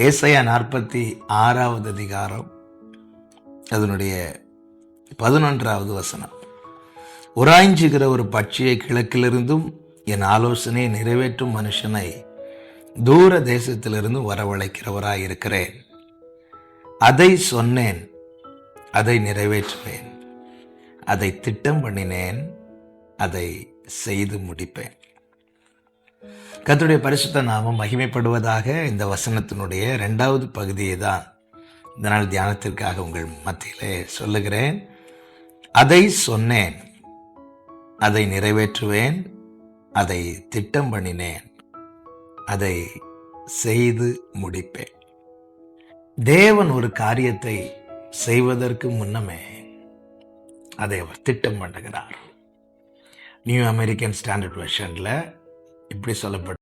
ஏசாயா 46வது அதிகாரம் அதனுடைய 11வது வசனம். உராய்ஞ்சுகிற ஒரு பட்சியை கிழக்கிலிருந்தும் என் ஆலோசனையை நிறைவேற்றும் மனுஷனை தூர தேசத்திலிருந்து வரவழைக்கிறவராய் இருக்கிறேன். அதை சொன்னேன், அதை நிறைவேற்றுவேன், அதை திட்டம் பண்ணினேன், அதை செய்து முடிப்பேன். கர்த்தருடைய பரிசுத்த நாமம் மகிமைப்படுவதாக. இந்த வசனத்தினுடைய 2வது பகுதியை தான் இந்த நாள் தியானத்திற்காக உங்கள் மத்தியிலே சொல்லுகிறேன். அதை சொன்னேன், அதை நிறைவேற்றுவேன், அதை திட்டம் பண்ணினேன், அதை செய்து முடிப்பேன். தேவன் ஒரு காரியத்தை செய்வதற்கு முன்னமே அதை அவர் திட்டம் பண்ணுகிறார். நியூ அமெரிக்கன் ஸ்டாண்டர்ட் வெர்ஷன்ல இப்படி சொல்லப்பட்ட